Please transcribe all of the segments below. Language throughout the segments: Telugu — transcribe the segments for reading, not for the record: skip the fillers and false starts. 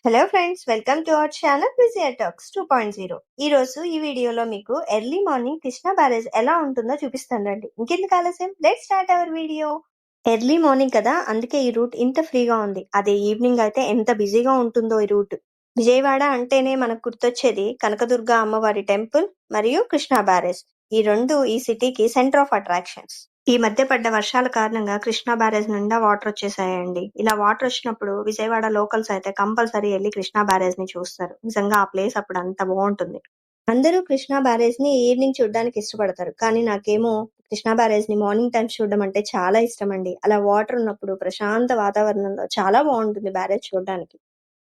Hello friends, welcome to our channel Vijaya talks 2.0. ఈ రోజు ఈ వీడియోలో మీకు ఎర్లీ మార్నింగ్ కృష్ణా బ్యారేజ్ ఎలా ఉంటుందో చూపిస్తానండి. ఇంకెందుకు ఆలస్యం, let's start our video. Early morning కదా, అందుకే ఈ రూట్ ఇంత ఫ్రీగా ఉంది. అదే ఈవినింగ్ అయితే ఎంత బిజీగా ఉంటుందో ఈ రూట్. విజయవాడ అంటేనే మనకు గుర్తొచ్చేది కనకదుర్గ అమ్మవారి టెంపుల్ మరియు కృష్ణా బ్యారేజ్. ఈ రెండు ఈ సిటీకి సెంటర్ ఆఫ్ అట్రాక్షన్స్. ఈ మధ్య పడ్డ వర్షాల కారణంగా కృష్ణా బ్యారేజ్ నిండా వాటర్ వచ్చేసాయండి. ఇలా వాటర్ వచ్చినప్పుడు విజయవాడ లోకల్స్ అయితే కంపల్సరీ వెళ్ళి కృష్ణా బ్యారేజ్ ని చూస్తారు. నిజంగా ఆ ప్లేస్ అప్పుడు అంత బాగుంటుంది. అందరూ కృష్ణా బ్యారేజ్ ని ఈవినింగ్ చూడడానికి ఇష్టపడతారు, కానీ నాకేమో కృష్ణా బ్యారేజ్ ని మార్నింగ్ టైమ్స్ చూడడం అంటే చాలా ఇష్టం అండి. అలా వాటర్ ఉన్నప్పుడు ప్రశాంత వాతావరణంలో చాలా బాగుంటుంది బ్యారేజ్ చూడడానికి.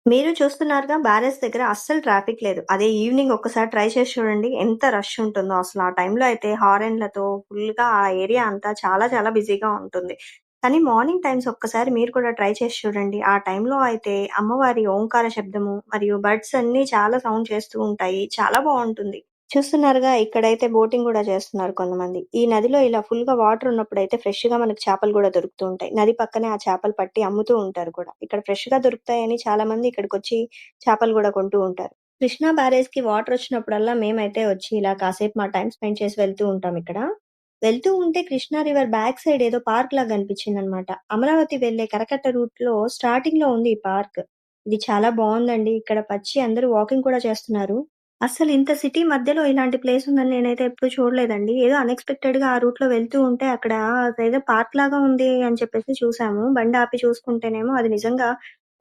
మీరు చూస్తున్నారుగా, బ్యారేజ్ దగ్గర అస్సలు ట్రాఫిక్ లేదు. అదే ఈవినింగ్ ఒక్కసారి ట్రై చేసి చూడండి, ఎంత రష్ ఉంటుందో అసలు. ఆ టైంలో అయితే హారెన్లతో ఫుల్గా ఆ ఏరియా అంతా చాలా చాలా బిజీగా ఉంటుంది. కానీ మార్నింగ్ టైమ్స్ ఒక్కసారి మీరు కూడా ట్రై చేసి చూడండి. ఆ టైంలో అయితే అమ్మవారి ఓంకార శబ్దము మరియు బర్డ్స్ అన్ని చాలా సౌండ్ చేస్తూ ఉంటాయి. చాలా బాగుంటుంది. చూస్తున్నారుగా, ఇక్కడైతే బోటింగ్ కూడా చేస్తున్నారు కొంతమంది. ఈ నదిలో ఇలా ఫుల్ గా వాటర్ ఉన్నప్పుడు అయితే ఫ్రెష్ గా మనకు చేపలు కూడా దొరుకుతూ ఉంటాయి. నది పక్కనే ఆ చేపలు పట్టి అమ్ముతూ ఉంటారు కూడా. ఇక్కడ ఫ్రెష్ గా దొరుకుతాయని చాలా మంది ఇక్కడికి వచ్చి చేపలు కూడా కొంటూ ఉంటారు. కృష్ణా బ్యారేజ్ కి వాటర్ వచ్చినప్పుడల్లా మేమైతే వచ్చి ఇలా కాసేపు మా టైం స్పెండ్ చేసి వెళ్తూ ఉంటాం ఇక్కడ. వెళ్తూ ఉంటే కృష్ణా రివర్ బ్యాక్ సైడ్ ఏదో పార్క్ లాగా అనిపించింది అనమాట. అమరావతి వెళ్లే కరకట్ట రూట్ లో స్టార్టింగ్ లో ఉంది ఈ పార్క్. ఇది చాలా బాగుందండి. ఇక్కడ పచ్చి అందరూ వాకింగ్ కూడా చేస్తున్నారు. అసలు ఇంత సిటీ మధ్యలో ఇలాంటి ప్లేస్ ఉందని నేనైతే ఎప్పుడు చూడలేదండి. ఏదో అన్‌ఎక్స్‌పెక్టెడ్‌గా ఆ రూట్‌లో వెళ్తూ ఉంటే అక్కడ అదేదో పార్క్ లాగా ఉంది అని చెప్పేసి చూసాము. బండి ఆపి చూసుకుంటేనేమో అది నిజంగా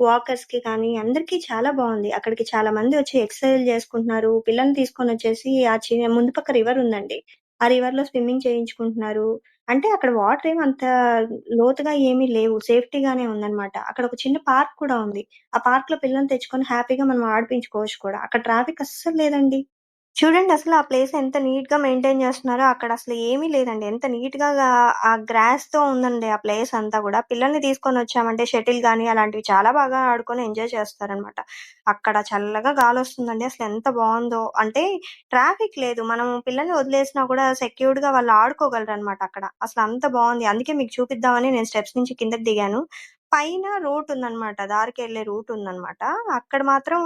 వాకర్స్‌కి కానీ అందరికీ చాలా బావుంది. అక్కడికి చాలా మంది వచ్చి ఎక్సర్‌సైజ్‌లు చేసుకుంటున్నారు. పిల్లల్ని తీసుకొనొచ్చేసి ఆ ముందు పక్క రివర్ ఉందండి. ఆ రివర్‌లో స్విమ్మింగ్ చేయించుకుంటున్నారు. అంటే అక్కడ వాటర్ ఏమి అంత లోతుగా ఏమీ లేవు. సేఫ్టీగానే ఉందన్నమాట. అక్కడ ఒక చిన్న పార్క్ కూడా ఉంది. ఆ పార్క్‌లో పిల్లల్ని తెచ్చుకొని హ్యాపీగా మనం ఆడిపించుకోవచ్చు కూడా. అక్కడ ట్రాఫిక్ అస్సలు లేదండి. చూడండి, అసలు ఆ ప్లేస్ ఎంత నీట్‌గా మెయింటైన్ చేస్తున్నారో. అక్కడ అసలు ఏమీ లేదండి. ఎంత నీట్‌గా ఆ గ్రాస్‌తో ఉందండి ఆ ప్లేస్ అంతా గూడా. పిల్లల్ని తీసుకొనొచ్చామంటే షటిల్ గానీ అలాంటివి చాలా బాగా ఆడుకొని ఎంజాయ్ చేస్తారనమాట. అక్కడ చల్లగా గాలొస్తుందండి. అసలు ఎంత బావుందో. అంటే ట్రాఫిక్ లేదు. మనం పిల్లల్ని వదిలేసినా కూడా సెక్యూర్డ్‌గా వాళ్ళు ఆడుకోగలరనమాట అక్కడ. అసలు అంత బావుంది. అందుకే మీకు చూపిద్దామని నేను స్టెప్స్ నుంచి కిందకి దిగాను. పైన రూట్ ఉందనమాట. దారికెళ్ళే రూట్ ఉందనమాట. అక్కడ మాత్రం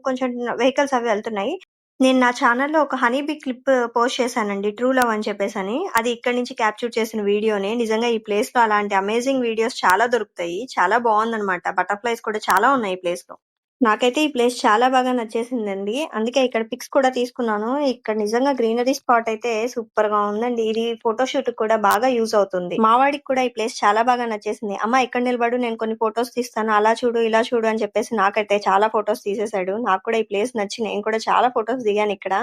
కొంచెం వెహికల్స్ అవి వెళ్తున్నాయి. నేను నా ఛానెల్‌లో ఒక హనీ బీ క్లిప్ పోస్ట్ చేశానండి. ట్రూ లవ్ అని చెప్పేసని. అది ఇక్కడి నుంచి క్యాప్చర్ చేసిన వీడియోనే. నిజంగా ఈ ప్లేస్‌లో అలాంటి అమేజింగ్ వీడియోస్ చాలా దొరుకుతాయి. చాలా బావుందనమాట. బటర్‌ఫ్లైస్ కూడా చాలా ఉన్నాయి ఈ ప్లేస్‌లో. నాకైతే ఈ ప్లేస్ చాలా బాగా నచ్చేసిందండి. అందుకే ఇక్కడ పిక్స్ కూడా తీసుకున్నాను. ఇక్కడ నిజంగా గ్రీనరీ స్పాట్ అయితే సూపర్‌గా ఉందండి. ఇది ఫోటో షూట్‌కి కూడా బాగా యూజ్ అవుతుంది. మా వాడికి కూడా ఈ ప్లేస్ చాలా బాగా నచ్చేసింది. అమ్మ ఇక్కడ నిలబడు, నేను కొన్ని ఫోటోస్ తీస్తాను. అలా చూడు, ఇలా చూడు అని చెప్పేసి నాకైతే చాలా ఫోటోస్ తీసేశాడు. నాకు కూడా ఈ ప్లేస్ నచ్చి నేను కూడా చాలా ఫోటోస్ దిగాను ఇక్కడ.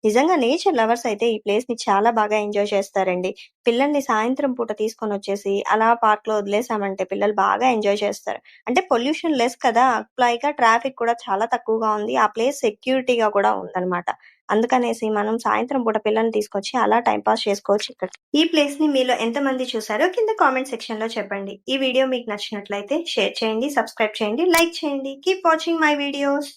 నిజంగా నేచర్ లవర్స్ అయితే ఈ ప్లేస్‌ని చాలా బాగా ఎంజాయ్ చేస్తారండి. పిల్లల్ని సాయంత్రం పూట తీసుకొనొచ్చేసి అలా పార్క్‌లో వదిలేసామంటే పిల్లలు బాగా ఎంజాయ్ చేస్తారు. అంటే పొల్యూషన్ లెస్ కదా! పైగా ట్రాఫిక్ కూడా చాలా తక్కువగా ఉంది. ఆ ప్లేస్ సెక్యూరిటీగా కూడా ఉందన్నమాట. అందుకనేసి మనం సాయంత్రం పూట పిల్లల్ని తీసుకొచ్చి అలా టైమ్ పాస్ చేసుకోవచ్చు ఇక్కడ. ఈ ప్లేస్‌ని మీలో ఎంతమంది చూసారో కింద కామెంట్ సెక్షన్‌లో చెప్పండి. ఈ వీడియో మీకు నచ్చినట్లయితే షేర్ చేయండి, సబ్స్క్రైబ్ చేయండి, లైక్ చేయండి. Keep watching my videos.